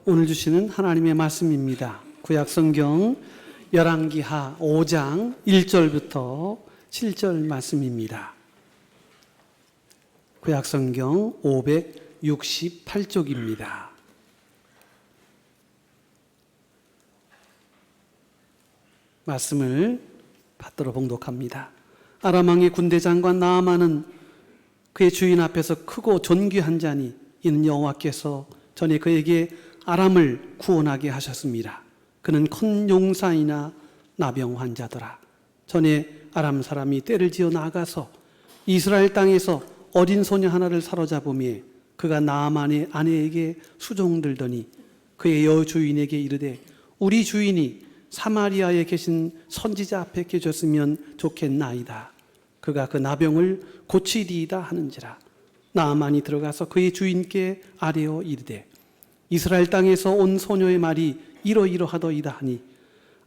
오늘 주시는 하나님의 말씀입니다. 구약성경 열왕기하 5장 1절부터 7절 말씀입니다. 구약성경 568쪽입니다. 말씀을 받들어 봉독합니다. 아람 왕의 군대 장관 나아만은 그의 주인 앞에서 크고 존귀한 자니 이는 여호와께서 전에 그에게 아람을 구원하게 하셨습니다. 그는 큰 용사이나 나병 환자더라. 전에 아람 사람이 떼를 지어 나가서 이스라엘 땅에서 어린 소녀 하나를 사로잡으며 그가 나아만의 아내에게 수종들더니 그의 여주인에게 이르되 우리 주인이 사마리아에 계신 선지자 앞에 계셨으면 좋겠나이다. 그가 그 나병을 고치리이다 하는지라. 나아만이 들어가서 그의 주인께 아뢰어 이르되 이스라엘 땅에서 온 소녀의 말이 이러이러하더이다 하니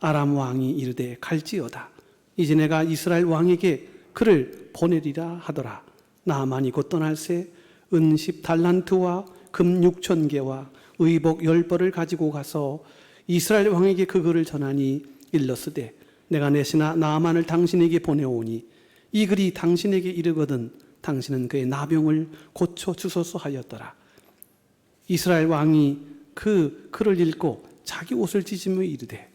아람 왕이 이르되 갈지어다. 이제 내가 이스라엘 왕에게 그를 보내리라 하더라. 나아만이 곧 떠날새 은 10달란트와 금 6,000개와 의복 10벌을 가지고 가서 이스라엘 왕에게 그 글을 전하니 일렀으되 내가 내시나 나아만을 당신에게 보내오니 이 글이 당신에게 이르거든 당신은 그의 나병을 고쳐 주소서 하였더라. 이스라엘 왕이 그 글을 읽고 자기 옷을 찢으며 이르되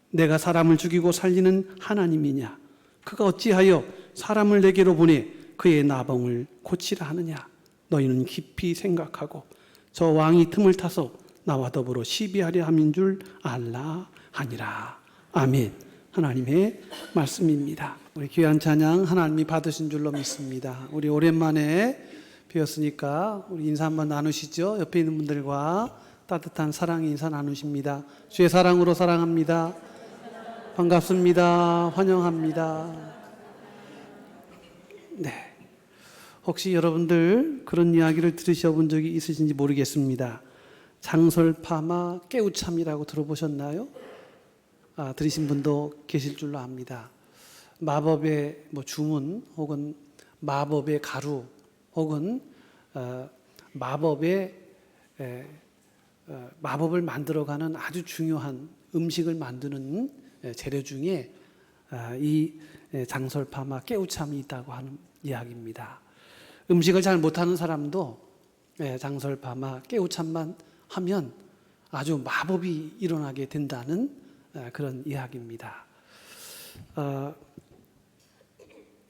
내가 사람을 죽이고 살리는 하나님이냐? 그가 어찌하여 사람을 내게로 보내 그의 나병을 고치라 하느냐? 너희는 깊이 생각하고 저 왕이 틈을 타서 나와 더불어 시비하려 함인 줄 알라 하니라. 아멘. 하나님의 말씀입니다. 우리 귀한 찬양 하나님이 받으신 줄로 믿습니다. 우리 오랜만에 뵈었으니까 우리 인사 한번 나누시죠. 옆에 있는 분들과 따뜻한 사랑의 인사 나누십니다. 주의 사랑으로 사랑합니다. 반갑습니다. 환영합니다. 네. 혹시 여러분들 그런 이야기를 들으셔본 적이 있으신지 모르겠습니다. 장설파마 깨우참이라고 들어보셨나요? 들으신 분도 계실 줄로 압니다. 마법의 주문 혹은 마법의 가루 혹은 마법을 만들어가는 아주 중요한 음식을 만드는 재료 중에 이 장설파마 깨우참이 있다고 하는 이야기입니다. 음식을 잘 못하는 사람도 장설파마 깨우참만 하면 아주 마법이 일어나게 된다는 그런 이야기입니다.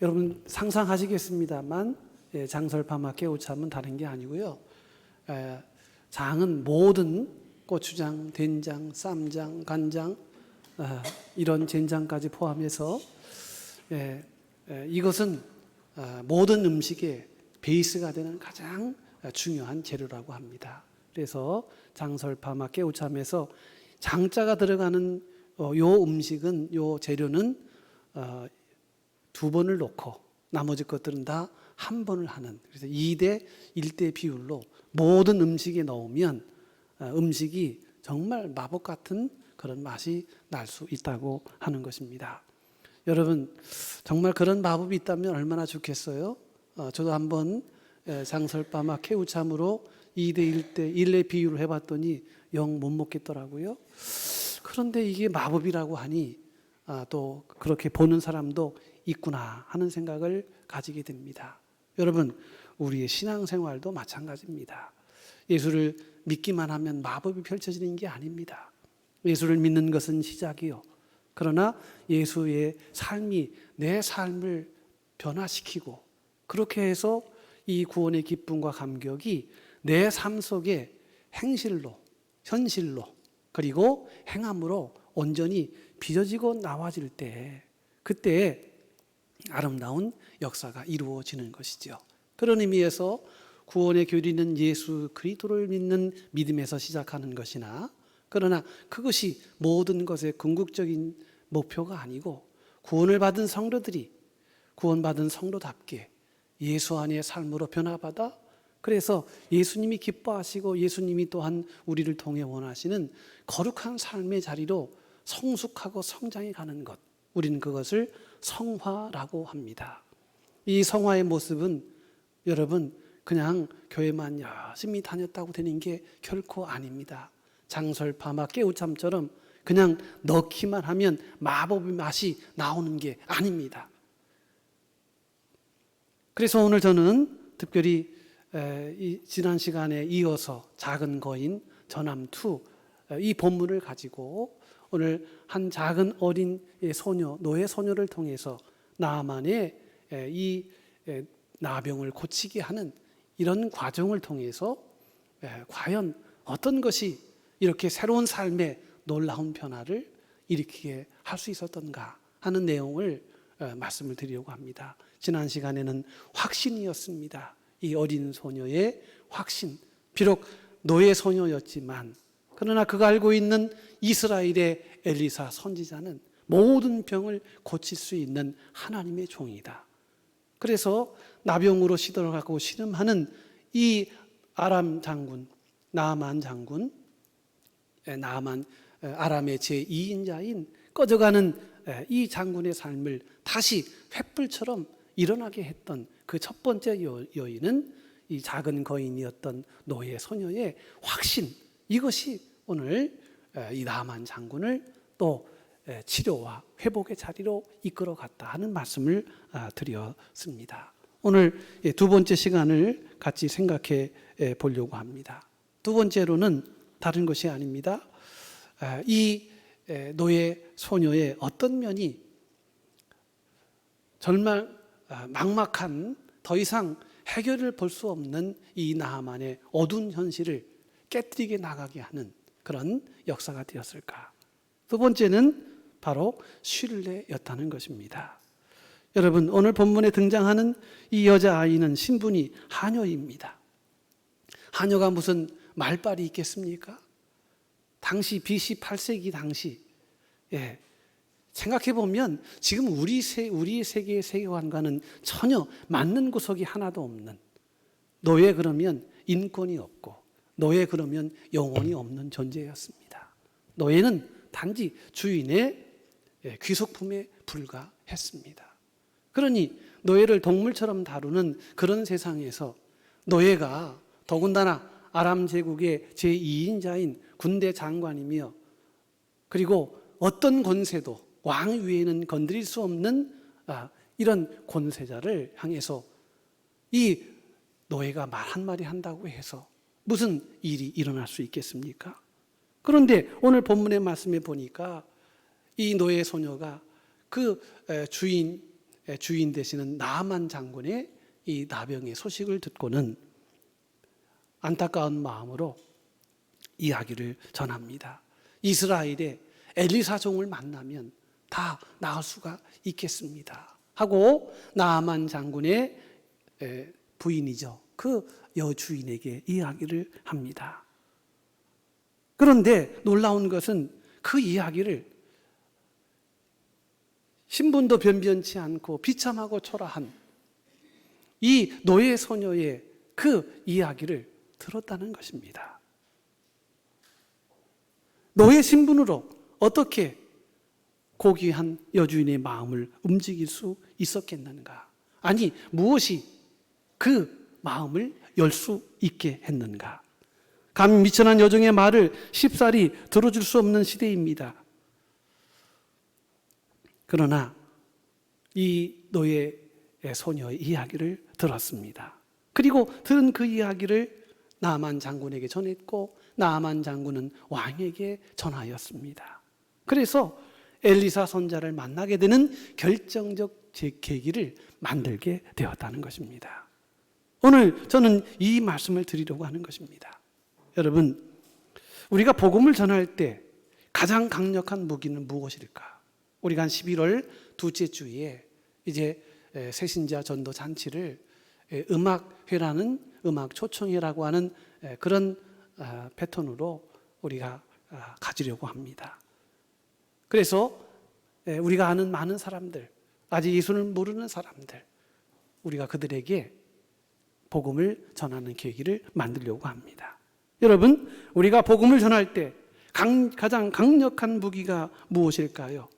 여러분 상상하시겠습니다만 장설파마 깨우참은 다른 게 아니고요. 장은 모든 고추장, 된장, 쌈장, 간장 이런 젠장까지 포함해서 이것은 모든 음식의 베이스가 되는 가장 중요한 재료라고 합니다. 그래서 장설파마 깨우참에서 장자가 들어가는 요 음식은 요 재료는 2번을 넣고 나머지 것들은 다 1번을 하는, 그래서 2대 1대 비율로 모든 음식에 넣으면 음식이 정말 마법 같은 그런 맛이 날 수 있다고 하는 것입니다. 여러분 정말 그런 마법이 있다면 얼마나 좋겠어요? 저도 한번 장설파마 깨우참으로 2대 1대 1의 비율을 해봤더니 영 못 먹겠더라고요. 그런데 이게 마법이라고 하니 또 그렇게 보는 사람도 있구나 하는 생각을 가지게 됩니다. 여러분 우리의 신앙생활도 마찬가지입니다. 예수를 믿기만 하면 마법이 펼쳐지는 게 아닙니다. 예수를 믿는 것은 시작이요. 그러나 예수의 삶이 내 삶을 변화시키고 그렇게 해서 이 구원의 기쁨과 감격이 내 삶 속에 행실로, 현실로, 그리고 행함으로 온전히 빚어지고 나와질 때 그때 아름다운 역사가 이루어지는 것이죠. 그런 의미에서 구원의 교리는 예수 그리스도를 믿는 믿음에서 시작하는 것이나 그러나 그것이 모든 것의 궁극적인 목표가 아니고 구원을 받은 성도들이 구원받은 성도답게 예수 안의 삶으로 변화받아 그래서 예수님이 기뻐하시고 예수님이 또한 우리를 통해 원하시는 거룩한 삶의 자리로 성숙하고 성장해 가는 것, 우리는 그것을 성화라고 합니다. 이 성화의 모습은 여러분 그냥 교회만 열심히 다녔다고 되는 게 결코 아닙니다. 장설파마 깨우참처럼 그냥 넣기만 하면 마법의 맛이 나오는 게 아닙니다. 그래서 오늘 저는 특별히 지난 시간에 이어서 작은 거인 전함2 이 본문을 가지고 오늘 한 작은 어린 소녀, 노예 소녀를 통해서 나아만의 이 나병을 고치게 하는 이런 과정을 통해서 과연 어떤 것이 이렇게 새로운 삶의 놀라운 변화를 일으키게 할 수 있었던가 하는 내용을 말씀을 드리려고 합니다. 지난 시간에는 확신이었습니다. 이 어린 소녀의 확신. 비록 노예 소녀였지만 그러나 그가 알고 있는 이스라엘의 엘리사 선지자는 모든 병을 고칠 수 있는 하나님의 종이다. 그래서 나병으로 시들어가고 신음하는 이 아람 장군, 나아만 장군, 나아만 아람의 제2인자인 꺼져가는 이 장군의 삶을 다시 횃불처럼 일어나게 했던 그 첫 번째 여인은 이 작은 거인이었던 노예 소녀의 확신, 이것이 오늘 이 나아만 장군을 또 치료와 회복의 자리로 이끌어 갔다 하는 말씀을 드렸습니다. 오늘 두 번째 시간을 같이 생각해 보려고 합니다. 두 번째로는 다른 것이 아닙니다. 이 노예 소녀의 어떤 면이 막막한 더 이상 해결을 볼 수 없는 이 나아만의 어두운 현실을 깨뜨리게 나가게 하는 그런 역사가 되었을까? 두 번째는 바로 신뢰였다는 것입니다. 여러분, 오늘 본문에 등장하는 이 여자아이는 신분이 하녀입니다. 하녀가 무슨 말빨이 있겠습니까? 당시 BC 8세기 당시, 생각해 보면 지금 우리 세계의 세계관과는 전혀 맞는 구석이 하나도 없는, 노예 그러면 인권이 없고 노예 그러면 영혼이 없는 존재였습니다. 노예는 단지 주인의 귀속품에 불과했습니다. 그러니 노예를 동물처럼 다루는 그런 세상에서 노예가 더군다나 아람 제국의 제2인자인 군대 장관이며 그리고 어떤 권세도 왕 위에는 건드릴 수 없는 이런 권세자를 향해서 이 노예가 말 한마디 한다고 해서 무슨 일이 일어날 수 있겠습니까? 그런데 오늘 본문의 말씀에 보니까 이 노예 소녀가 그 주인 되시는 나아만 장군의 이 나병의 소식을 듣고는 안타까운 마음으로 이야기를 전합니다. 이스라엘의 엘리사 종을 만나면 다 나을 수가 있겠습니다 하고 나아만 장군의 부인이죠. 그 여주인에게 이야기를 합니다. 그런데 놀라운 것은 그 이야기를 신분도 변변치 않고 비참하고 초라한 이 노예 소녀의 그 이야기를 들었다는 것입니다. 노예 신분으로 어떻게 고귀한 여주인의 마음을 움직일 수 있었겠는가? 아니, 무엇이 그 마음을 열 수 있게 했는가? 감히 미천한 여종의 말을 쉽사리 들어줄 수 없는 시대입니다. 그러나 이 노예 소녀의 이야기를 들었습니다. 그리고 들은 그 이야기를 나아만 장군에게 전했고 나아만 장군은 왕에게 전하였습니다. 그래서 엘리사 선지자를 만나게 되는 결정적 계기를 만들게 되었다는 것입니다. 오늘 저는 이 말씀을 드리려고 하는 것입니다. 여러분, 우리가 복음을 전할 때 가장 강력한 무기는 무엇일까? 우리가 한 11월 둘째 주에 이제 새신자 전도 잔치를 음악회라는 음악 초청회라고 하는 그런 패턴으로 우리가 가지려고 합니다. 그래서 우리가 아는 많은 사람들, 아직 예수를 모르는 사람들, 우리가 그들에게 복음을 전하는 계기를 만들려고 합니다. 여러분, 우리가 복음을 전할 때 가장 강력한 무기가 무엇일까요?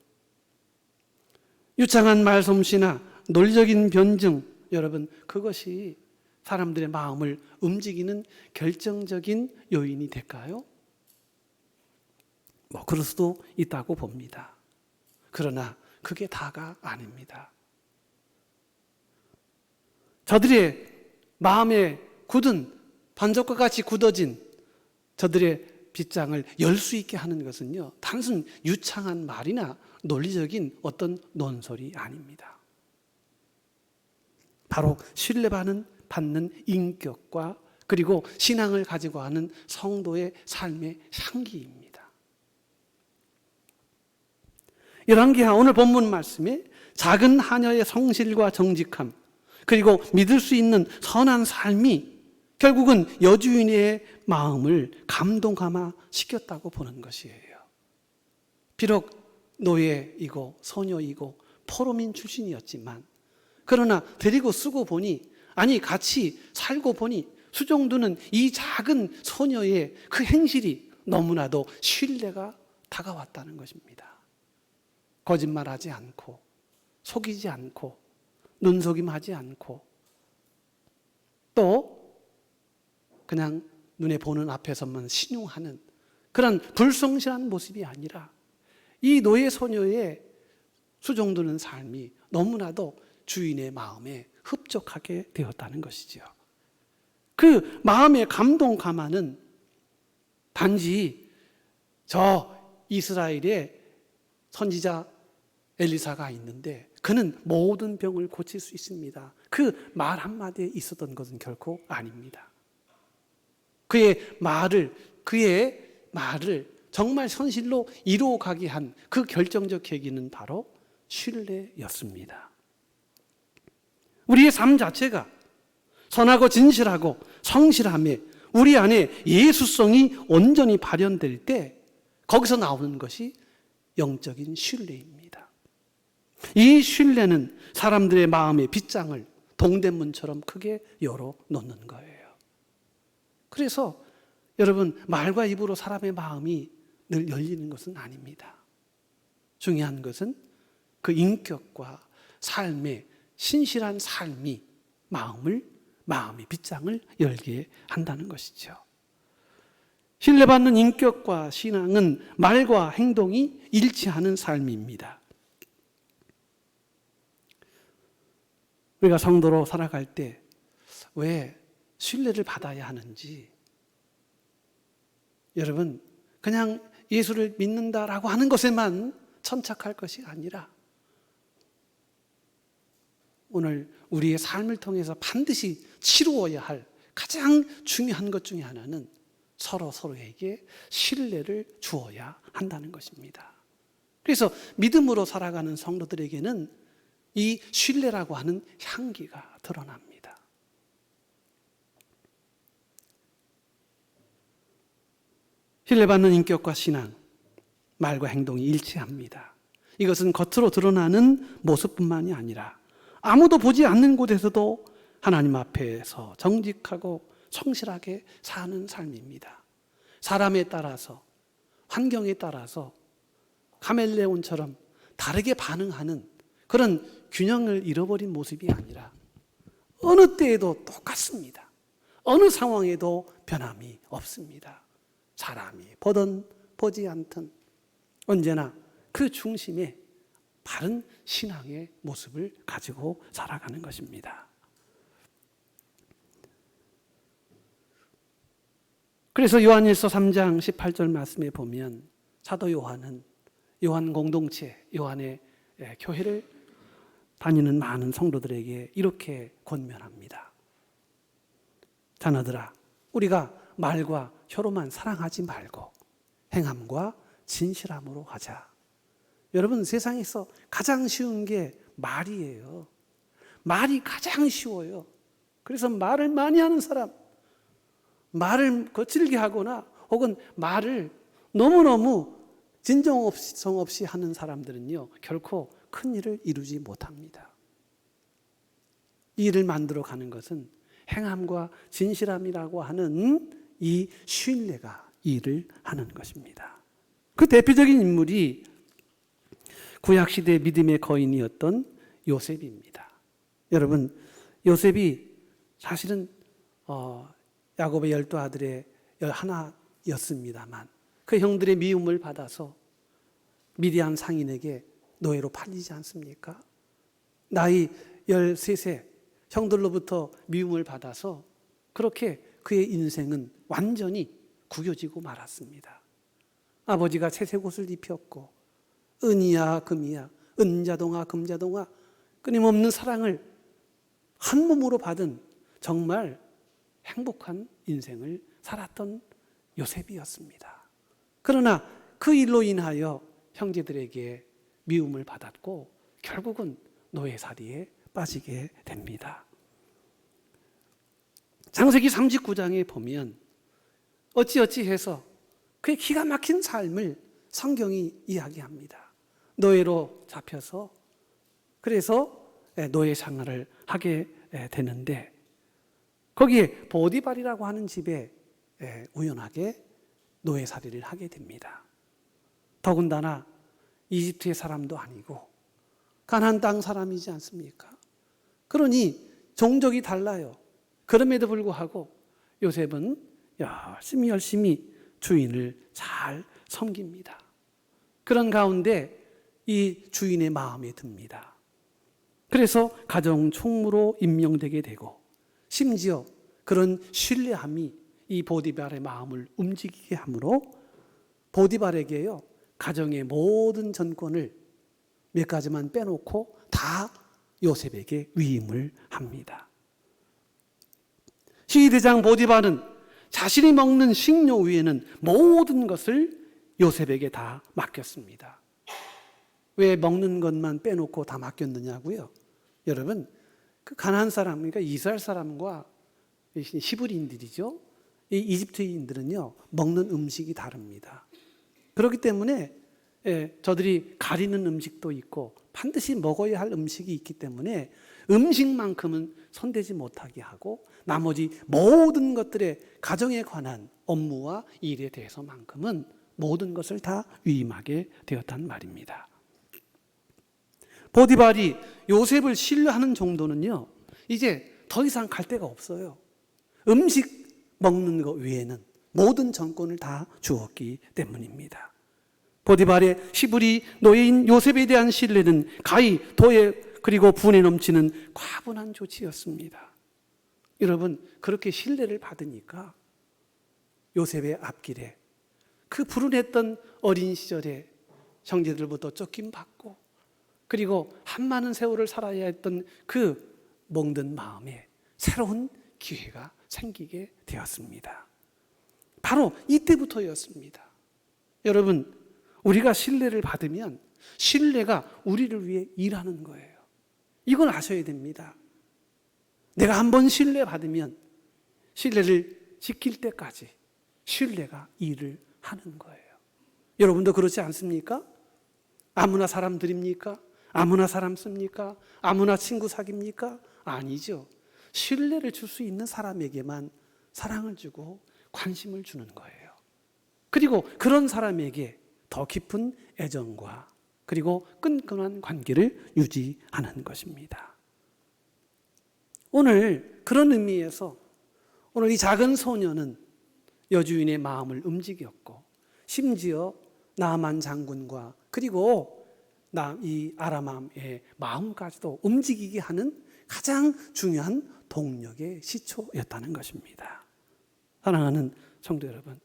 유창한 말솜씨나 논리적인 변증, 여러분, 그것이 사람들의 마음을 움직이는 결정적인 요인이 될까요? 그럴 수도 있다고 봅니다. 그러나 그게 다가 아닙니다. 저들의 마음에 굳은 반석과 같이 굳어진 저들의 빗장을 열 수 있게 하는 것은요, 단순 유창한 말이나 논리적인 어떤 논설이 아닙니다. 바로 신뢰받는 인격과 그리고 신앙을 가지고 하는 성도의 삶의 향기입니다. 열왕기하 오늘 본문 말씀에 작은 하녀의 성실과 정직함 그리고 믿을 수 있는 선한 삶이 결국은 여주인의 마음을 감동하마 시켰다고 보는 것이에요. 비록 노예이고 소녀이고 포로민 출신이었지만 그러나 데리고 쓰고 보니 같이 살고 보니 수종두는 이 작은 소녀의 그 행실이 너무나도 신뢰가 다가왔다는 것입니다. 거짓말하지 않고 속이지 않고 눈속임하지 않고 또 그냥 눈에 보는 앞에서만 신용하는 그런 불성실한 모습이 아니라 이 노예 소녀의 수종두는 삶이 너무나도 주인의 마음에 흡족하게 되었다는 것이죠. 그 마음의 감동 감화는 단지 저 이스라엘의 선지자 엘리사가 있는데 그는 모든 병을 고칠 수 있습니다. 그 말 한마디에 있었던 것은 결코 아닙니다. 그의 말을 정말 선실로 이루어가게 한 그 결정적 계기는 바로 신뢰였습니다. 우리의 삶 자체가 선하고 진실하고 성실함에 우리 안에 예수성이 온전히 발현될 때 거기서 나오는 것이 영적인 신뢰입니다. 이 신뢰는 사람들의 마음의 빗장을 동대문처럼 크게 열어놓는 거예요. 그래서 여러분, 말과 입으로 사람의 마음이 늘 열리는 것은 아닙니다. 중요한 것은 그 인격과 삶의 신실한 삶이 마음의 빗장을 열게 한다는 것이죠. 신뢰받는 인격과 신앙은 말과 행동이 일치하는 삶입니다. 우리가 성도로 살아갈 때 왜 신뢰를 받아야 하는지, 여러분, 그냥 예수를 믿는다라고 하는 것에만 천착할 것이 아니라 오늘 우리의 삶을 통해서 반드시 치루어야 할 가장 중요한 것 중에 하나는 서로에게 신뢰를 주어야 한다는 것입니다. 그래서 믿음으로 살아가는 성도들에게는 이 신뢰라고 하는 향기가 드러납니다. 신뢰받는 인격과 신앙, 말과 행동이 일치합니다. 이것은 겉으로 드러나는 모습뿐만이 아니라 아무도 보지 않는 곳에서도 하나님 앞에서 정직하고 성실하게 사는 삶입니다. 사람에 따라서, 환경에 따라서 카멜레온처럼 다르게 반응하는 그런 균형을 잃어버린 모습이 아니라 어느 때에도 똑같습니다. 어느 상황에도 변함이 없습니다. 사람이 보든 보지 않든 언제나 그 중심에 바른 신앙의 모습을 가지고 살아가는 것입니다. 그래서 요한일서 3장 18절 말씀에 보면 사도 요한은 요한 공동체, 요한의 교회를 다니는 많은 성도들에게 이렇게 권면합니다. 자녀들아, 우리가 말과 혀로만 사랑하지 말고 행함과 진실함으로 하자. 여러분, 세상에서 가장 쉬운 게 말이에요. 말이 가장 쉬워요. 그래서 말을 많이 하는 사람, 말을 거칠게 하거나 혹은 말을 너무너무 진정성 없이 하는 사람들은요, 결코 큰 일을 이루지 못합니다. 이 일을 만들어 가는 것은 행함과 진실함이라고 하는 이 신뢰가 이 일을 하는 것입니다. 그 대표적인 인물이 구약시대 믿음의 거인이었던 요셉입니다. 여러분, 요셉이 사실은 야곱의 12 아들의 하나였습니다만 그 형들의 미움을 받아서 미디안 상인에게 노예로 팔리지 않습니까? 나이 13세 형들로부터 미움을 받아서 그렇게 그의 인생은 완전히 구겨지고 말았습니다. 아버지가 채색 옷을 입혔고 은이야 금이야 은자동아 금자동아 끊임없는 사랑을 한 몸으로 받은 정말 행복한 인생을 살았던 요셉이었습니다. 그러나 그 일로 인하여 형제들에게 미움을 받았고 결국은 노예살이에 빠지게 됩니다. 창세기 39장에 보면 어찌어찌해서 그의 기가 막힌 삶을 성경이 이야기합니다. 노예로 잡혀서 그래서 노예 생활을 하게 되는데 거기에 보디발이라고 하는 집에 우연하게 노예살이를 하게 됩니다. 더군다나 이집트의 사람도 아니고 가나안 땅 사람이지 않습니까? 그러니 종족이 달라요. 그럼에도 불구하고 요셉은 열심히 주인을 잘 섬깁니다. 그런 가운데 이 주인의 마음에 듭니다. 그래서 가정 총무로 임명되게 되고 심지어 그런 신뢰함이 이 보디발의 마음을 움직이게 하므로 보디발에게요 가정의 모든 전권을 몇 가지만 빼놓고 다 요셉에게 위임을 합니다. 시대장 보디발은 자신이 먹는 식료 위에는 모든 것을 요셉에게 다 맡겼습니다. 왜 먹는 것만 빼놓고 다 맡겼느냐고요? 여러분, 그 가나안 사람, 그러니까 이스라엘 사람과 히브리인들이죠. 이 이집트인들은요 먹는 음식이 다릅니다. 그렇기 때문에 저들이 가리는 음식도 있고 반드시 먹어야 할 음식이 있기 때문에 음식만큼은 손대지 못하게 하고 나머지 모든 것들의 가정에 관한 업무와 일에 대해서만큼은 모든 것을 다 위임하게 되었단 말입니다. 보디발이 요셉을 신뢰하는 정도는요 이제 더 이상 갈 데가 없어요. 음식 먹는 것 외에는 모든 정권을 다 주었기 때문입니다. 보디발의 히브리 노예인 요셉에 대한 신뢰는 가히 도에 그리고 분에 넘치는 과분한 조치였습니다. 여러분, 그렇게 신뢰를 받으니까 요셉의 앞길에 그 불운했던 어린 시절에 형제들부터 쫓김받고 그리고 한많은 세월을 살아야 했던 그 멍든 마음에 새로운 기회가 생기게 되었습니다. 바로 이때부터였습니다. 여러분, 우리가 신뢰를 받으면 신뢰가 우리를 위해 일하는 거예요. 이걸 아셔야 됩니다. 내가 한번 신뢰받으면 신뢰를 지킬 때까지 신뢰가 일을 하는 거예요. 여러분도 그렇지 않습니까? 아무나 사람 들입니까? 아무나 사람 씁니까? 아무나 친구 사깁니까? 아니죠. 신뢰를 줄 수 있는 사람에게만 사랑을 주고 관심을 주는 거예요. 그리고 그런 사람에게 더 깊은 애정과 그리고 끈끈한 관계를 유지하는 것입니다. 오늘 그런 의미에서 오늘 이 작은 소녀는 여주인의 마음을 움직였고 심지어 나만 장군과 그리고 이 아람의 마음까지도 움직이게 하는 가장 중요한 동력의 시초였다는 것입니다. 사랑하는 성도 여러분,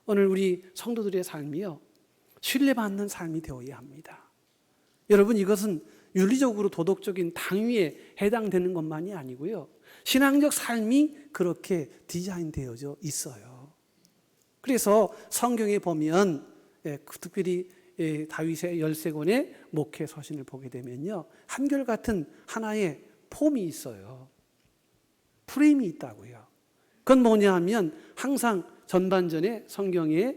오늘 우리 성도들의 삶이요 신뢰받는 삶이 되어야 합니다. 여러분, 이것은 윤리적으로 도덕적인 당위에 해당되는 것만이 아니고요 신앙적 삶이 그렇게 디자인되어져 있어요. 그래서 성경에 보면 특별히 다윗의 13권의 목회 서신을 보게 되면요 한결같은 하나의 폼이 있어요. 프레임이 있다고요. 그건 뭐냐 하면 항상 전반전에 성경에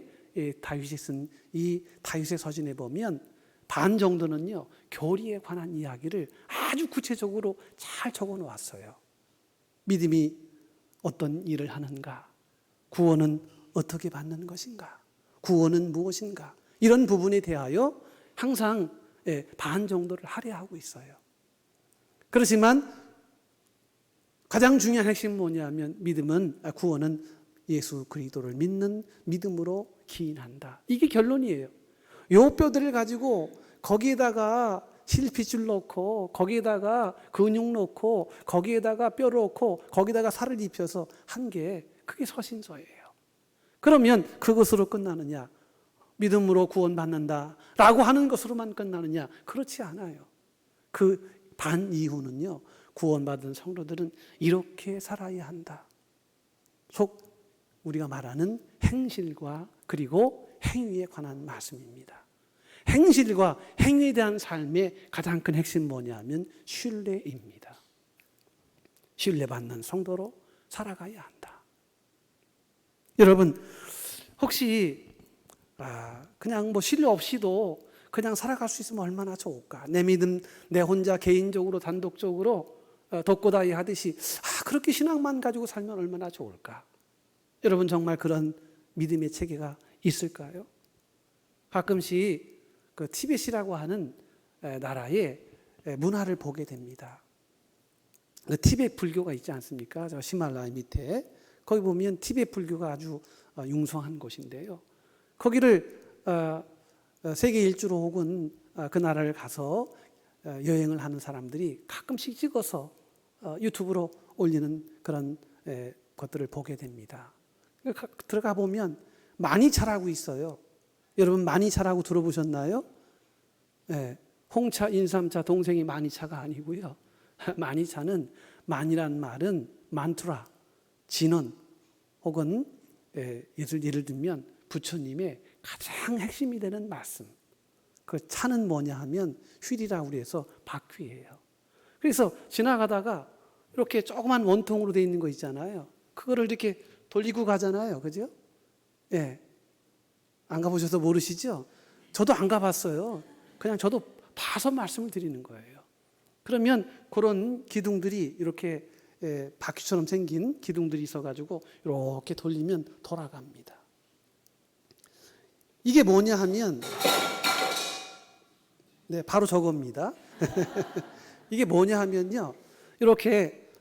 다윗이 쓴 이 다윗의 서신에 보면 반 정도는요 교리에 관한 이야기를 아주 구체적으로 잘 적어 놓았어요. 믿음이 어떤 일을 하는가, 구원은 어떻게 받는 것인가, 구원은 무엇인가, 이런 부분에 대하여 항상 반 정도를 할애하고 있어요. 그렇지만 가장 중요한 핵심은 뭐냐면 구원은 예수 그리스도를 믿는 믿음으로 기인한다. 이게 결론이에요. 요 뼈들을 가지고 거기에다가 실핏줄 넣고 거기에다가 근육 넣고 거기에다가 뼈를 넣고 거기다가 살을 입혀서 한 게 그게 서신서예요. 그러면 그것으로 끝나느냐? 믿음으로 구원받는다 라고 하는 것으로만 끝나느냐? 그렇지 않아요. 그 반 이후는요, 구원받은 성도들은 이렇게 살아야 한다. 속 우리가 말하는 행실과 그리고 행위에 관한 말씀입니다. 행실과 행위에 대한 삶의 가장 큰 핵심 뭐냐면 신뢰입니다. 신뢰받는 성도로 살아가야 한다. 여러분, 혹시 그냥 뭐 신뢰 없이도 그냥 살아갈 수 있으면 얼마나 좋을까? 내 믿음, 내 혼자 개인적으로 단독적으로 독고다이 하듯이 그렇게 신앙만 가지고 살면 얼마나 좋을까? 여러분 정말 그런 믿음의 체계가 있을까요? 가끔씩 그 티벳이라고 하는 나라의 문화를 보게 됩니다. 그 티벳 불교가 있지 않습니까? 저 히말라야 밑에 거기 보면 티벳 불교가 아주 융성한 곳인데요. 거기를 세계 일주로 혹은 그 나라를 가서 여행을 하는 사람들이 가끔씩 찍어서 유튜브로 올리는 그런 것들을 보게 됩니다. 들어가 보면 많이 자라고 있어요. 여러분 많이 자라고 들어보셨나요? 네, 홍차, 인삼차, 동생이 많이 차가 아니고요. 많이 차는 만이란 말은 만투라, 진언 혹은 예를 들면 부처님의 가장 핵심이 되는 말씀. 그 차는 뭐냐 하면 휠이라고 그래서 바퀴예요. 그래서 지나가다가 이렇게 조그만 원통으로 되어 있는 거 있잖아요. 그거를 이렇게 돌리고 가잖아요. 그죠? 예. 안 가보셔서 모르시죠? 저도 안 가봤어요. 그냥 저도 봐서 말씀을 드리는 거예요. 그러면 그런 기둥들이 이렇게 바퀴처럼 생긴 기둥들이 있어가지고 이렇게 돌리면 돌아갑니다. 이게 뭐냐 하면, 네, 바로 저겁니다. 이게 뭐냐 하면요, 이렇게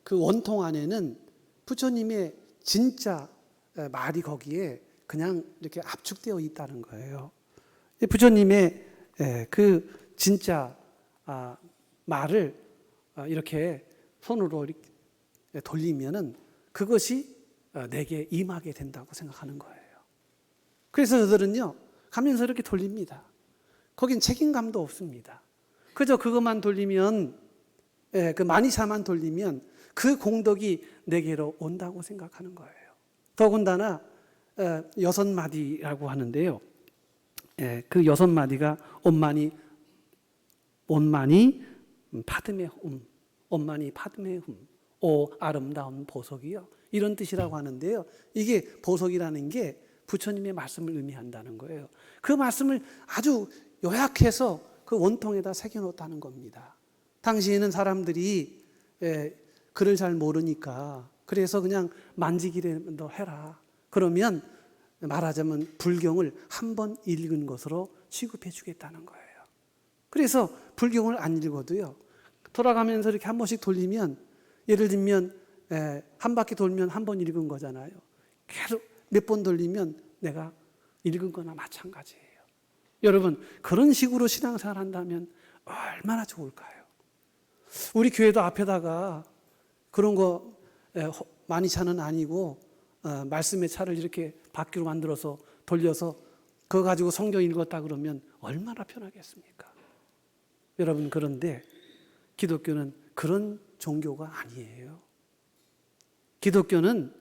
그 원통 안에는 부처님의 진짜 말이 거기에 그냥 이렇게 압축되어 있다는 거예요. 부처님의 그 진짜 말을 이렇게 손으로 이렇게 돌리면은 그것이 내게 임하게 된다고 생각하는 거예요. 그래서 저들은요, 가면서 이렇게 돌립니다. 거긴 책임감도 없습니다. 그저 그것만 돌리면, 그 마니차만 돌리면 그 공덕이 내게로 온다고 생각하는 거예요. 더군다나 6마디라고 하는데요. 그 6마디가 온마니 파드메 온마니 파드메 오 아름다운 보석이요. 이런 뜻이라고 하는데요. 이게 보석이라는 게 부처님의 말씀을 의미한다는 거예요. 그 말씀을 아주 요약해서 그 원통에다 새겨놓았다는 겁니다. 당시에는 사람들이 글을 잘 모르니까 그래서 그냥 만지기라도 해라. 그러면 말하자면 불경을 한 번 읽은 것으로 취급해 주겠다는 거예요. 그래서 불경을 안 읽어도요, 돌아가면서 이렇게 한 번씩 돌리면, 예를 들면 한 바퀴 돌면 한 번 읽은 거잖아요. 계속 몇 번 돌리면 내가 읽은 거나 마찬가지예요. 여러분 그런 식으로 신앙생활 한다면 얼마나 좋을까요? 우리 교회도 앞에다가 그런 거 많이 차는 아니고 말씀의 차를 이렇게 바퀴로 만들어서 돌려서 그거 가지고 성경 읽었다 그러면 얼마나 편하겠습니까? 여러분 그런데 기독교는 그런 종교가 아니에요. 기독교는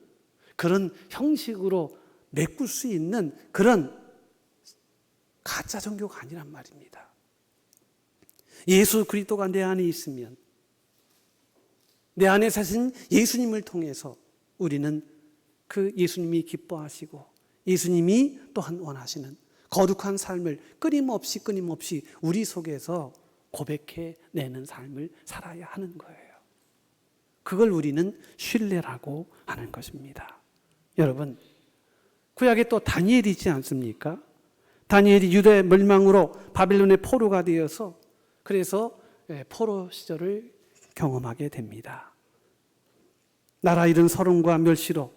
그런 형식으로 메꿀 수 있는 그런 가짜 종교가 아니란 말입니다. 예수 그리스도가 내 안에 있으면, 내 안에 사신 예수님을 통해서 우리는 그 예수님이 기뻐하시고 예수님이 또한 원하시는 거룩한 삶을 끊임없이 우리 속에서 고백해내는 삶을 살아야 하는 거예요. 그걸 우리는 신뢰라고 하는 것입니다. 여러분 구약에 또 다니엘이 있지 않습니까? 다니엘이 유대 멸망으로 바벨론의 포로가 되어서 그래서 포로 시절을 경험하게 됩니다. 나라 잃은 서름과 멸시로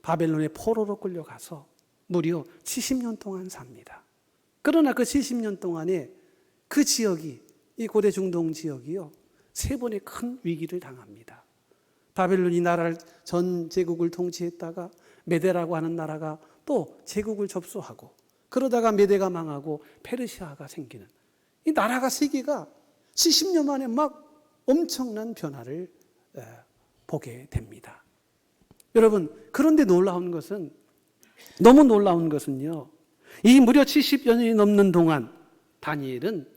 바벨론의 포로로 끌려가서 무려 70년 동안 삽니다. 그러나 그 70년 동안에 그 지역이, 이 고대 중동 지역이요, 세 번의 큰 위기를 당합니다. 바벨론이 나라를, 전 제국을 통치했다가 메데라고 하는 나라가 또 제국을 접수하고, 그러다가 메데가 망하고 페르시아가 생기는, 이 나라가 세 개가 70년 만에 막 엄청난 변화를 보게 됩니다. 여러분, 그런데 너무 놀라운 것은요, 이 무려 70여 년이 넘는 동안 다니엘은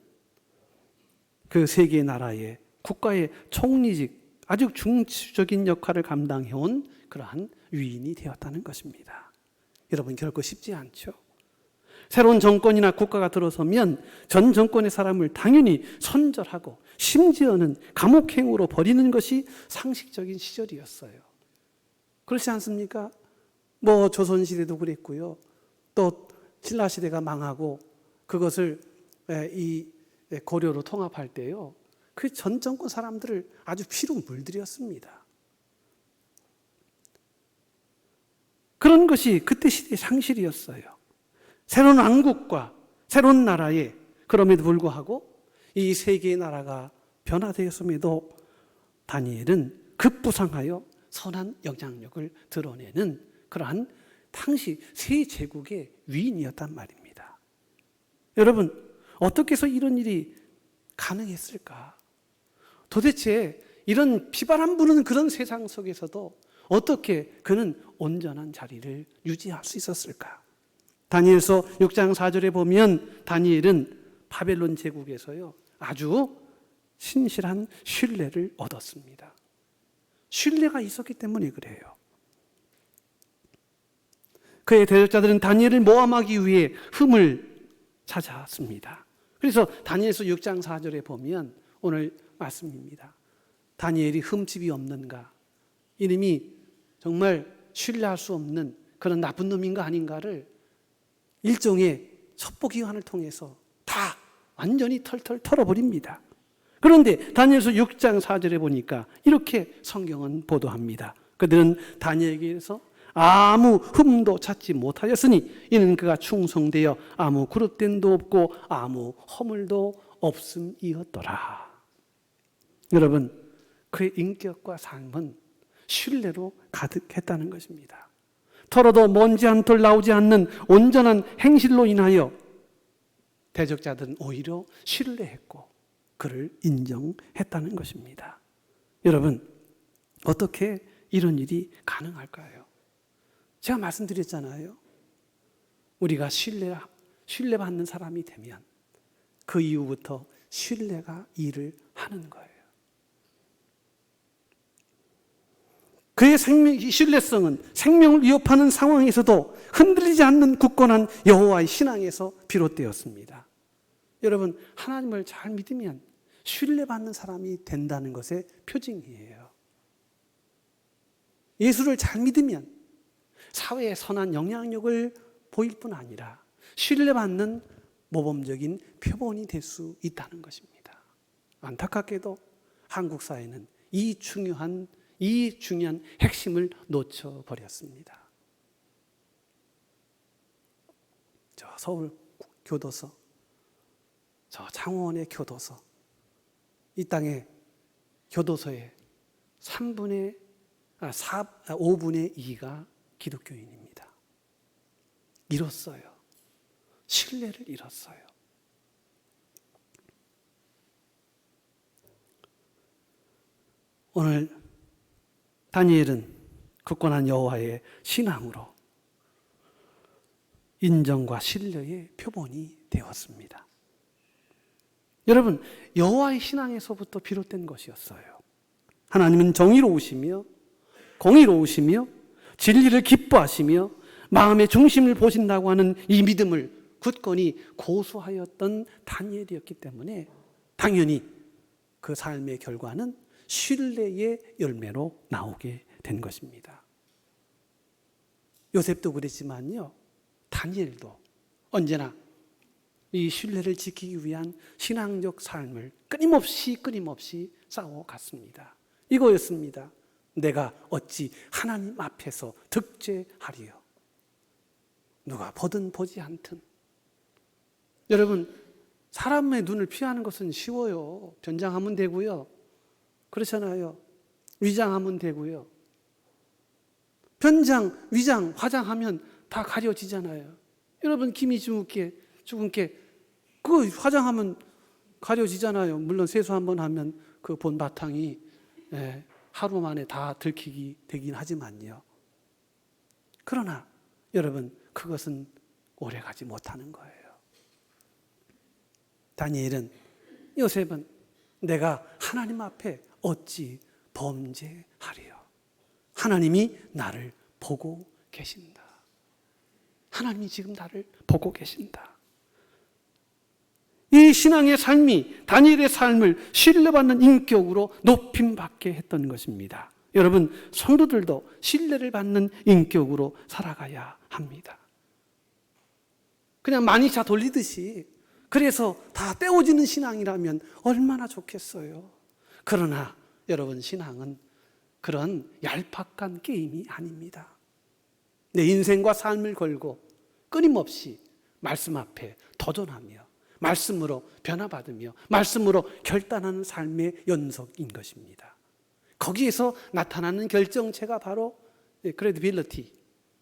그 세 개의 나라의 국가의 총리직, 아주 중추적인 역할을 감당해온 그러한 위인이 되었다는 것입니다. 여러분, 결코 쉽지 않죠. 새로운 정권이나 국가가 들어서면 전 정권의 사람을 당연히 손절하고 심지어는 감옥행으로 버리는 것이 상식적인 시절이었어요. 그렇지 않습니까? 뭐 조선시대도 그랬고요. 또 신라시대가 망하고 그것을 이 고려로 통합할 때요, 그 전 정권 사람들을 아주 피로 물들였습니다. 그런 것이 그때 시대의 상실이었어요. 새로운 왕국과 새로운 나라에, 그럼에도 불구하고 이 세 개의 나라가 변화되었음에도 다니엘은 급부상하여 선한 영향력을 드러내는 그러한 당시 세 제국의 위인이었단 말입니다. 여러분, 어떻게 해서 이런 일이 가능했을까? 도대체 이런 비바람 부는 그런 세상 속에서도 어떻게 그는 온전한 자리를 유지할 수 있었을까? 다니엘서 6장 4절에 보면 다니엘은 바벨론 제국에서요, 아주 신실한 신뢰를 얻었습니다. 신뢰가 있었기 때문에 그래요. 그의 대적자들은 다니엘을 모함하기 위해 흠을 찾아왔습니다. 그래서 다니엘서 6장 4절에 보면 오늘 말씀입니다. 다니엘이 흠집이 없는가, 이름이 정말 신뢰할 수 없는 그런 나쁜 놈인가 아닌가를 일종의 첩보기관을 통해서 다 완전히 털털 털어버립니다. 그런데 다니엘서 6장 4절에 보니까 이렇게 성경은 보도합니다. 그들은 다니엘에게서 아무 흠도 찾지 못하였으니 이는 그가 충성되어 아무 그릇됨도 없고 아무 허물도 없음이었더라. 여러분, 그의 인격과 삶은 신뢰로 가득했다는 것입니다. 털어도 먼지 한 톨 나오지 않는 온전한 행실로 인하여 대적자들은 오히려 신뢰했고 그를 인정했다는 것입니다. 여러분, 어떻게 이런 일이 가능할까요? 제가 말씀드렸잖아요. 우리가 신뢰받는 사람이 되면 그 이후부터 신뢰가 일을 하는 거예요. 그의 신뢰성은 생명을 위협하는 상황에서도 흔들리지 않는 굳건한 여호와의 신앙에서 비롯되었습니다. 여러분, 하나님을 잘 믿으면 신뢰받는 사람이 된다는 것의 표징이에요. 예수를 잘 믿으면 사회에 선한 영향력을 보일 뿐 아니라 신뢰받는 모범적인 표본이 될 수 있다는 것입니다. 안타깝게도 한국 사회는 이 중요한 핵심을 놓쳐버렸습니다. 저 서울 교도소, 저 창원의 교도소, 이 땅의 교도소의 5분의 2가 기독교인입니다. 잃었어요. 신뢰를 잃었어요. 오늘 다니엘은 굳건한 여호와의 신앙으로 인정과 신뢰의 표본이 되었습니다. 여러분, 여호와의 신앙에서부터 비롯된 것이었어요. 하나님은 정의로우시며 공의로우시며 진리를 기뻐하시며 마음의 중심을 보신다고 하는 이 믿음을 굳건히 고수하였던 다니엘이었기 때문에 당연히 그 삶의 결과는 신뢰의 열매로 나오게 된 것입니다. 요셉도 그랬지만요, 다니엘도 언제나 이 신뢰를 지키기 위한 신앙적 삶을 끊임없이 쌓아갔습니다. 이거였습니다. 내가 어찌 하나님 앞에서 득죄하리요. 누가 보든 보지 않든. 여러분, 사람의 눈을 피하는 것은 쉬워요. 변장하면 되고요. 그렇잖아요. 위장하면 되고요. 변장, 위장, 화장하면 다 가려지잖아요. 여러분, 김이 죽은 게 그거 화장하면 가려지잖아요. 물론 세수 한번 하면 그 본 바탕이 하루 만에 다 들키기 되긴 하지만요. 그러나 여러분, 그것은 오래가지 못하는 거예요. 다니엘은, 요셉은 내가 하나님 앞에 어찌 범죄하리요. 하나님이 나를 보고 계신다. 하나님이 지금 나를 보고 계신다. 이 신앙의 삶이 다니엘의 삶을 신뢰받는 인격으로 높임받게 했던 것입니다. 여러분, 성도들도 신뢰를 받는 인격으로 살아가야 합니다. 그냥 만이차 돌리듯이 그래서 다 떼어지는 신앙이라면 얼마나 좋겠어요. 그러나 여러분, 신앙은 그런 얄팍한 게임이 아닙니다. 내 인생과 삶을 걸고 끊임없이 말씀 앞에 도전하며 말씀으로 변화받으며 말씀으로 결단하는 삶의 연속인 것입니다. 거기에서 나타나는 결정체가 바로 credibility,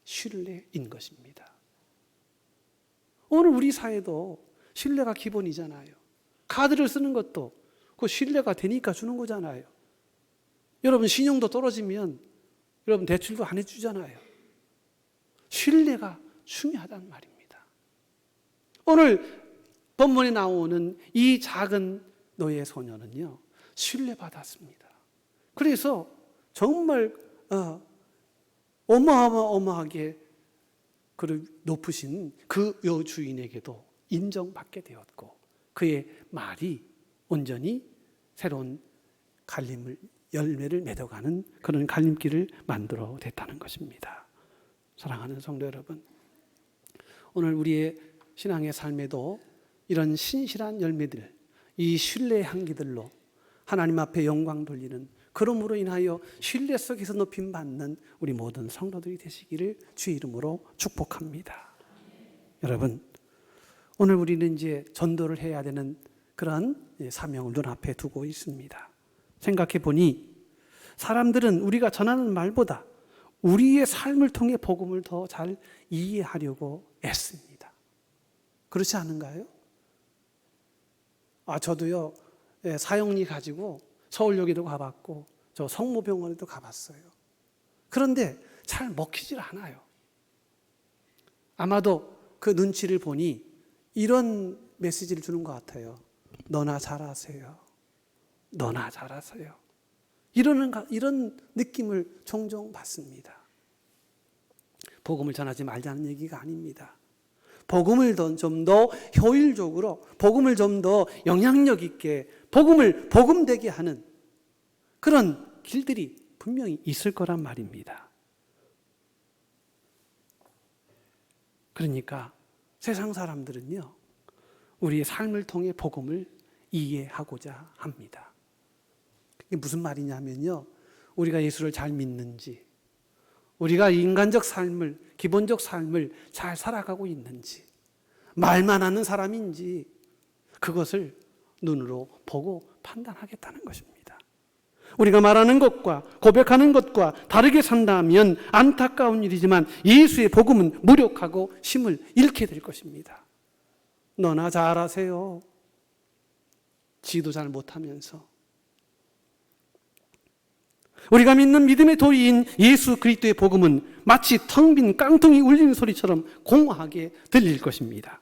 신뢰인 것입니다. 오늘 우리 사회도 신뢰가 기본이잖아요. 카드를 쓰는 것도 그 신뢰가 되니까 주는 거잖아요. 여러분, 신용도 떨어지면 여러분 대출도 안 해주잖아요. 신뢰가 중요하단 말입니다. 오늘 본문에 나오는 이 작은 노예 소녀는요, 신뢰받았습니다. 그래서 정말 어마어마하게 높으신 그 여주인에게도 인정받게 되었고, 그의 말이 온전히 새로운 열매를 맺어가는 그런 갈림길을 만들어 냈다는 것입니다. 사랑하는 성도 여러분, 오늘 우리의 신앙의 삶에도 이런 신실한 열매들, 이 신뢰의 향기들로 하나님 앞에 영광 돌리는, 그러므로 인하여 신뢰 속에서 높임받는 우리 모든 성도들이 되시기를 주의 이름으로 축복합니다. 여러분, 오늘 우리는 이제 전도를 해야 되는 그런 사명을 눈앞에 두고 있습니다. 생각해 보니 사람들은 우리가 전하는 말보다 우리의 삶을 통해 복음을 더 잘 이해하려고 애씁니다. 그렇지 않은가요? 저도요, 사형리 가지고 서울역에도 가봤고 저 성모병원에도 가봤어요. 그런데 잘 먹히질 않아요. 아마도 그 눈치를 보니 이런 메시지를 주는 것 같아요. 너나 잘하세요. 너나 잘하세요. 이런 느낌을 종종 받습니다. 복음을 전하지 말자는 얘기가 아닙니다. 복음을 좀 더 효율적으로, 복음을 좀 더 영향력 있게, 복음을 복음되게 하는 그런 길들이 분명히 있을 거란 말입니다. 그러니까 세상 사람들은요, 우리의 삶을 통해 복음을 이해하고자 합니다. 이게 무슨 말이냐면요, 우리가 예수를 잘 믿는지, 우리가 인간적 삶을, 기본적 삶을 잘 살아가고 있는지, 말만 하는 사람인지, 그것을 눈으로 보고 판단하겠다는 것입니다. 우리가 말하는 것과 고백하는 것과 다르게 산다면 안타까운 일이지만 예수의 복음은 무력하고 힘을 잃게 될 것입니다. 너나 잘하세요. 지도 잘 못하면서. 우리가 믿는 믿음의 도리인 예수 그리스도의 복음은 마치 텅 빈 깡통이 울리는 소리처럼 공허하게 들릴 것입니다.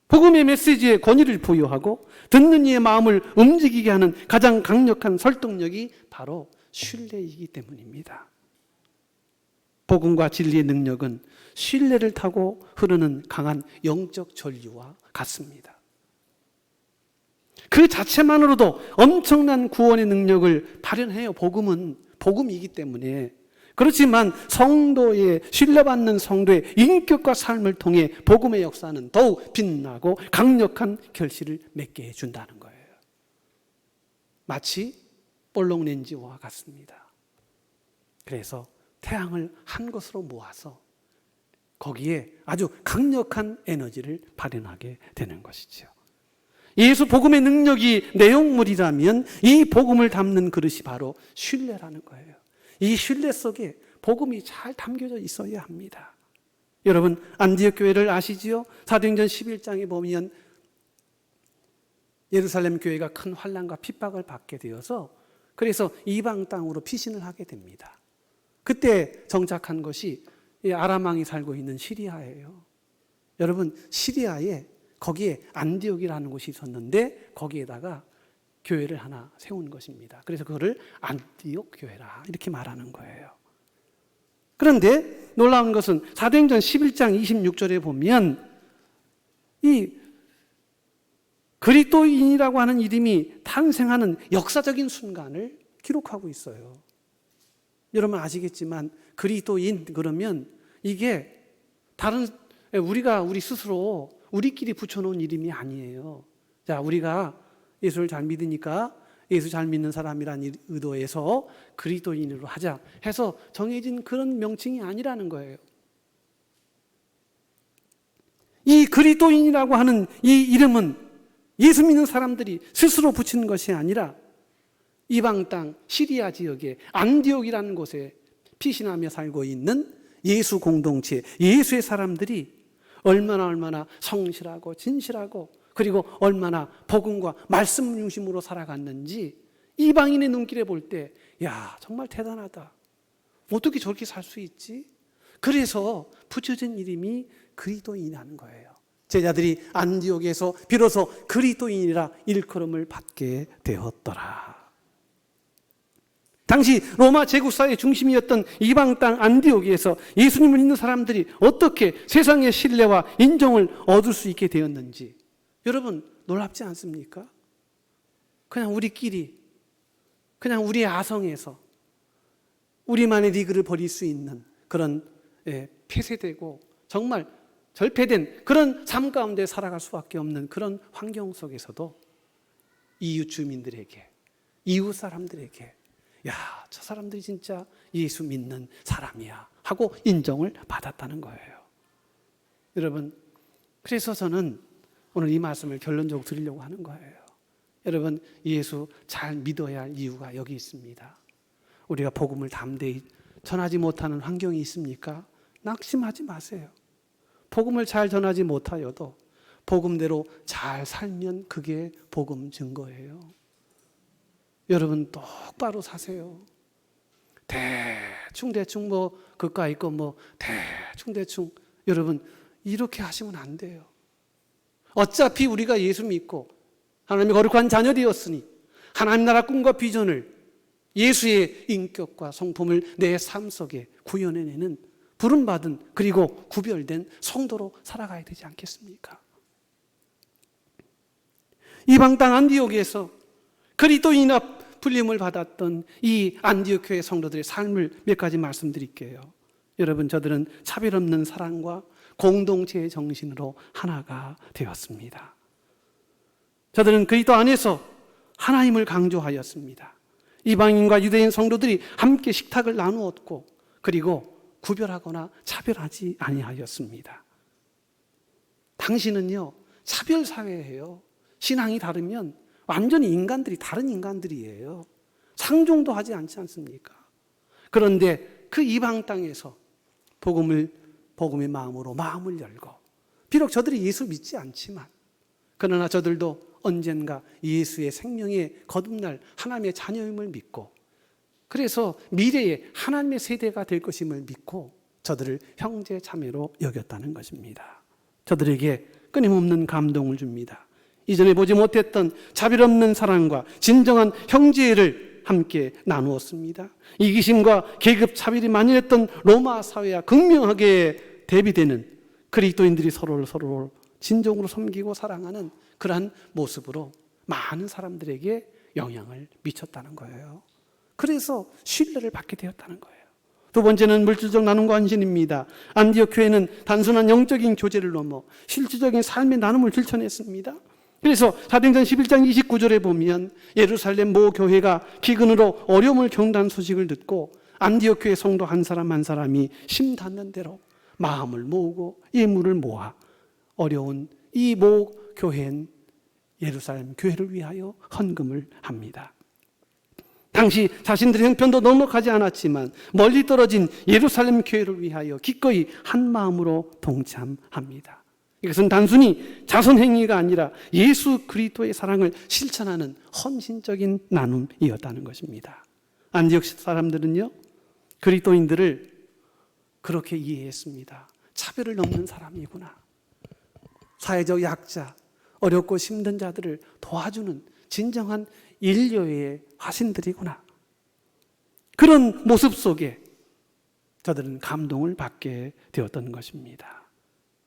복음의 메시지에 권위를 부여하고 듣는 이의 마음을 움직이게 하는 가장 강력한 설득력이 바로 신뢰이기 때문입니다. 복음과 진리의 능력은 신뢰를 타고 흐르는 강한 영적 전류와 같습니다. 그 자체만으로도 엄청난 구원의 능력을 발현해요. 복음이기 때문에. 그렇지만 성도의, 신뢰받는 성도의 인격과 삶을 통해 복음의 역사는 더욱 빛나고 강력한 결실을 맺게 해준다는 거예요. 마치 볼록렌지와 같습니다. 그래서 태양을 한 곳으로 모아서 거기에 아주 강력한 에너지를 발현하게 되는 것이죠. 예수 복음의 능력이 내용물이라면 이 복음을 담는 그릇이 바로 신뢰라는 거예요. 이 신뢰 속에 복음이 잘 담겨져 있어야 합니다. 여러분, 안디옥 교회를 아시지요? 사도행전 11장에 보면 예루살렘 교회가 큰 환난과 핍박을 받게 되어서 그래서 이방 땅으로 피신을 하게 됩니다. 그때 정착한 것이 아람 왕이 살고 있는 시리아예요. 여러분, 시리아에 거기에 안디옥이라는 곳이 있었는데 거기에다가 교회를 하나 세운 것입니다. 그래서 그거를 안디옥 교회라 이렇게 말하는 거예요. 그런데 놀라운 것은 사도행전 11장 26절에 보면 이 그리스도인이라고 하는 이름이 탄생하는 역사적인 순간을 기록하고 있어요. 여러분 아시겠지만 그리스도인 그러면 이게 다른 우리 스스로 우리끼리 붙여놓은 이름이 아니에요. 자, 우리가 예수를 잘 믿으니까 예수 잘 믿는 사람이란 의도에서 그리스도인으로 하자 해서 정해진 그런 명칭이 아니라는 거예요. 이 그리스도인이라고 하는 이 이름은 예수 믿는 사람들이 스스로 붙이는 것이 아니라 이방 땅 시리아 지역의 안디옥이라는 곳에 피신하며 살고 있는 예수 공동체, 예수의 사람들이 얼마나 성실하고 진실하고 그리고 얼마나 복음과 말씀 중심으로 살아갔는지 이방인의 눈길에 볼 때 야, 정말 대단하다. 어떻게 저렇게 살 수 있지? 그래서 붙여진 이름이 그리스도인이라는 거예요. 제자들이 안디옥에서 비로소 그리스도인이라 일컬음을 받게 되었더라. 당시 로마 제국사의 중심이었던 이방 땅 안디옥에서 예수님을 믿는 사람들이 어떻게 세상의 신뢰와 인정을 얻을 수 있게 되었는지 여러분 놀랍지 않습니까? 그냥 우리끼리 그냥 우리의 아성에서 우리만의 리그를 벌일 수 있는 그런 폐쇄되고 정말 절폐된 그런 삶 가운데 살아갈 수밖에 없는 그런 환경 속에서도 이웃 주민들에게 이웃 사람들에게 야, 저 사람들이 진짜 예수 믿는 사람이야 하고 인정을 받았다는 거예요. 여러분, 그래서 저는 오늘 이 말씀을 결론적으로 드리려고 하는 거예요. 여러분, 예수 잘 믿어야 할 이유가 여기 있습니다. 우리가 복음을 담대히 전하지 못하는 환경이 있습니까? 낙심하지 마세요. 복음을 잘 전하지 못하여도 복음대로 잘 살면 그게 복음 증거예요. 여러분 똑바로 사세요. 대충 뭐 그까 있고 뭐 대충 여러분 이렇게 하시면 안 돼요. 어차피 우리가 예수 믿고 하나님의 거룩한 자녀되었으니 하나님 나라 꿈과 비전을 예수의 인격과 성품을 내 삶 속에 구현해내는 부름받은 그리고 구별된 성도로 살아가야 되지 않겠습니까? 이방 땅 안디옥에서 그리스도인이나 불림을 받았던 이 안디옥 교회 성도들의 삶을 몇 가지 말씀드릴게요. 여러분, 저들은 차별 없는 사랑과 공동체의 정신으로 하나가 되었습니다. 저들은 그리스도 안에서 하나님을 강조하였습니다. 이방인과 유대인 성도들이 함께 식탁을 나누었고 그리고 구별하거나 차별하지 아니하였습니다. 당신은요 차별사회예요. 신앙이 다르면 완전히 다른 인간들이에요. 상종도 하지 않지 않습니까? 그런데 그 이방 땅에서 복음의 마음으로 마음을 열고 비록 저들이 예수 믿지 않지만 그러나 저들도 언젠가 예수의 생명에 거듭날 하나님의 자녀임을 믿고 그래서 미래에 하나님의 세대가 될 것임을 믿고 저들을 형제 자매로 여겼다는 것입니다. 저들에게 끊임없는 감동을 줍니다. 이전에 보지 못했던 차별 없는 사랑과 진정한 형제를 함께 나누었습니다. 이기심과 계급 차별이 만연했던 로마 사회와 극명하게 대비되는 그리스도인들이 서로를 진정으로 섬기고 사랑하는 그러한 모습으로 많은 사람들에게 영향을 미쳤다는 거예요. 그래서 신뢰를 받게 되었다는 거예요. 두 번째는 물질적 나눔과 헌신입니다. 안디옥 교회는 단순한 영적인 교제를 넘어 실질적인 삶의 나눔을 실천했습니다. 그래서 사도행전 11장 29절에 보면 예루살렘 모 교회가 기근으로 어려움을 겪는다는 소식을 듣고 안디옥 교회 성도 한 사람 한 사람이 심 닿는 대로 마음을 모으고 예물을 모아 어려운 이 모 교회인 예루살렘 교회를 위하여 헌금을 합니다. 당시 자신들의 형편도 넉넉하지 않았지만 멀리 떨어진 예루살렘 교회를 위하여 기꺼이 한 마음으로 동참합니다. 이것은 단순히 자선행위가 아니라 예수 그리스도의 사랑을 실천하는 헌신적인 나눔이었다는 것입니다. 안디옥 사람들은요, 그리스도인들을 그렇게 이해했습니다. 차별을 넘는 사람이구나. 사회적 약자, 어렵고 힘든 자들을 도와주는 진정한 인류의 화신들이구나. 그런 모습 속에 저들은 감동을 받게 되었던 것입니다.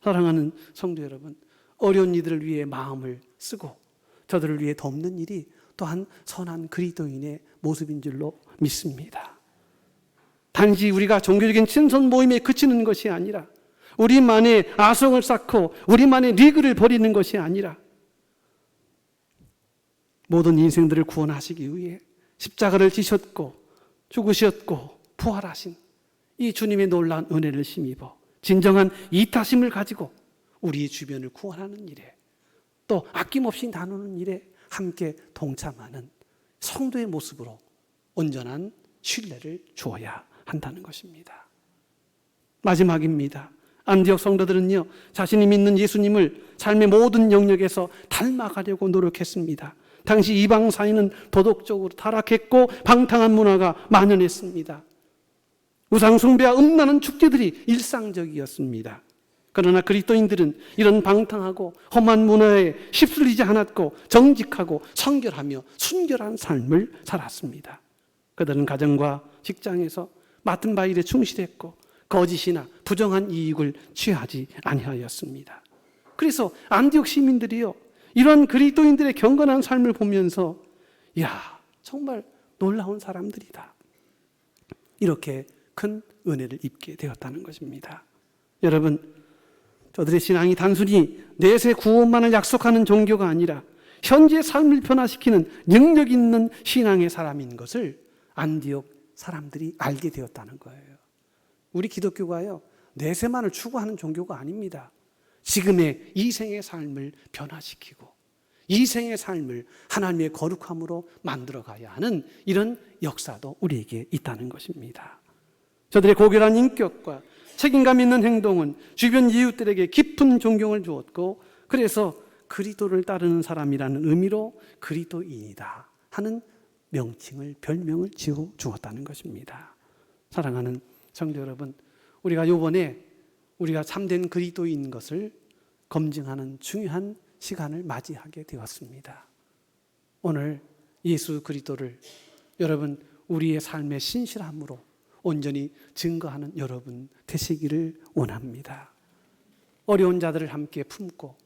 사랑하는 성도 여러분, 어려운 이들을 위해 마음을 쓰고 저들을 위해 돕는 일이 또한 선한 그리스도인의 모습인 줄로 믿습니다. 단지 우리가 종교적인 친선 모임에 그치는 것이 아니라 우리만의 아성을 쌓고 우리만의 리그를 벌이는 것이 아니라 모든 인생들을 구원하시기 위해 십자가를 지셨고 죽으셨고 부활하신 이 주님의 놀라운 은혜를 힘입어 진정한 이타심을 가지고 우리 주변을 구원하는 일에 또 아낌없이 나누는 일에 함께 동참하는 성도의 모습으로 온전한 신뢰를 주어야 한다는 것입니다. 마지막입니다. 안디옥 성도들은요, 자신이 믿는 예수님을 삶의 모든 영역에서 닮아가려고 노력했습니다. 당시 이방 사회는 도덕적으로 타락했고 방탕한 문화가 만연했습니다. 우상 숭배와 음란한 축제들이 일상적이었습니다. 그러나 그리스도인들은 이런 방탕하고 험한 문화에 휩쓸리지 않았고 정직하고 성결하며 순결한 삶을 살았습니다. 그들은 가정과 직장에서 맡은 바 일에 충실했고 거짓이나 부정한 이익을 취하지 아니하였습니다. 그래서 안디옥 시민들이요, 이런 그리스도인들의 경건한 삶을 보면서 야, 정말 놀라운 사람들이다, 이렇게 큰 은혜를 입게 되었다는 것입니다. 여러분, 저들의 신앙이 단순히 내세 구원만을 약속하는 종교가 아니라 현재 삶을 변화시키는 능력 있는 신앙의 사람인 것을 안디옥 사람들이 알게 되었다는 거예요. 우리 기독교가요, 내세만을 추구하는 종교가 아닙니다. 지금의 이 생의 삶을 변화시키고 이 생의 삶을 하나님의 거룩함으로 만들어가야 하는 이런 역사도 우리에게 있다는 것입니다. 저들의 고결한 인격과 책임감 있는 행동은 주변 이웃들에게 깊은 존경을 주었고, 그래서 그리스도를 따르는 사람이라는 의미로 그리스도인이다 하는 명칭을, 별명을 지어 주었다는 것입니다. 사랑하는 성도 여러분, 우리가 이번에 우리가 참된 그리스도인 것을 검증하는 중요한 시간을 맞이하게 되었습니다. 오늘 예수 그리스도를 여러분 우리의 삶의 신실함으로 온전히 증거하는 여러분 되시기를 원합니다. 어려운 자들을 함께 품고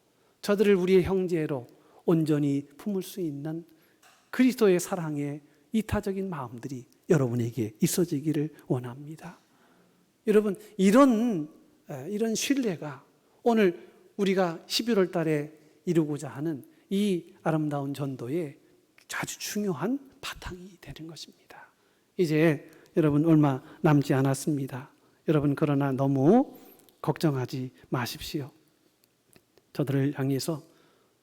저들을 우리의 형제로 온전히 품을 수 있는 그리스도의 사랑의 이타적인 마음들이 여러분에게 있어지기를 원합니다. 여러분, 이런 신뢰가 오늘 우리가 11월 달에 이루고자 하는 이 아름다운 전도의 아주 중요한 바탕이 되는 것입니다. 이제 여러분 얼마 남지 않았습니다. 여러분, 그러나 너무 걱정하지 마십시오. 저들을 향해서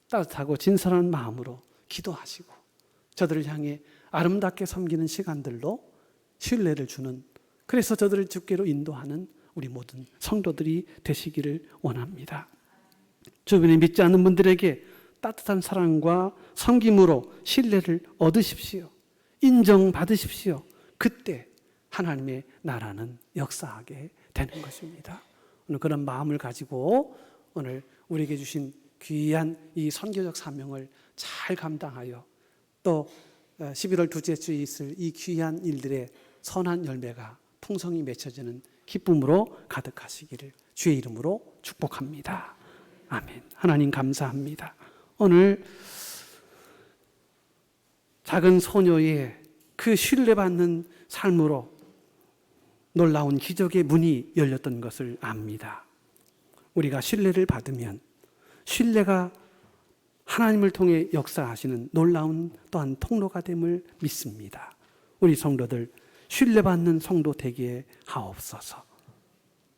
따뜻하고 진솔한 마음으로 기도하시고 저들을 향해 아름답게 섬기는 시간들로 신뢰를 주는, 그래서 저들을 주께로 인도하는 우리 모든 성도들이 되시기를 원합니다. 주변에 믿지 않는 분들에게 따뜻한 사랑과 섬김으로 신뢰를 얻으십시오. 인정받으십시오. 그때 하나님의 나라는 역사하게 되는 것입니다. 오늘 그런 마음을 가지고 오늘 우리에게 주신 귀한 이 선교적 사명을 잘 감당하여 또 11월 둘째 주에 있을 이 귀한 일들의 선한 열매가 풍성히 맺혀지는 기쁨으로 가득하시기를 주의 이름으로 축복합니다. 아멘. 하나님 감사합니다. 오늘 작은 소녀의 그 신뢰받는 삶으로 놀라운 기적의 문이 열렸던 것을 압니다. 우리가 신뢰를 받으면 신뢰가 하나님을 통해 역사하시는 놀라운 또한 통로가 됨을 믿습니다. 우리 성도들 신뢰받는 성도 되게 하옵소서.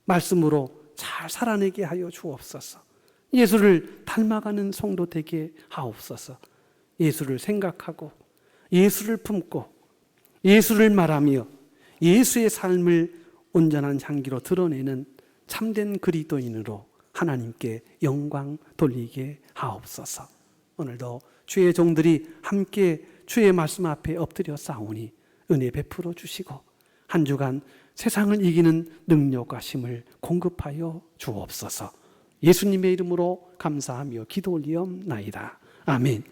말씀으로 잘 살아내게 하여 주옵소서. 예수를 닮아가는 성도 되게 하옵소서. 예수를 생각하고 예수를 품고 예수를 말하며 예수의 삶을 온전한 향기로 드러내는 참된 그리스도인으로 하나님께 영광 돌리게 하옵소서. 오늘도 주의 종들이 함께 주의 말씀 앞에 엎드려 싸우니 은혜 베풀어 주시고 한 주간 세상을 이기는 능력과 힘을 공급하여 주옵소서. 예수님의 이름으로 감사하며 기도 올리옵나이다. 아멘.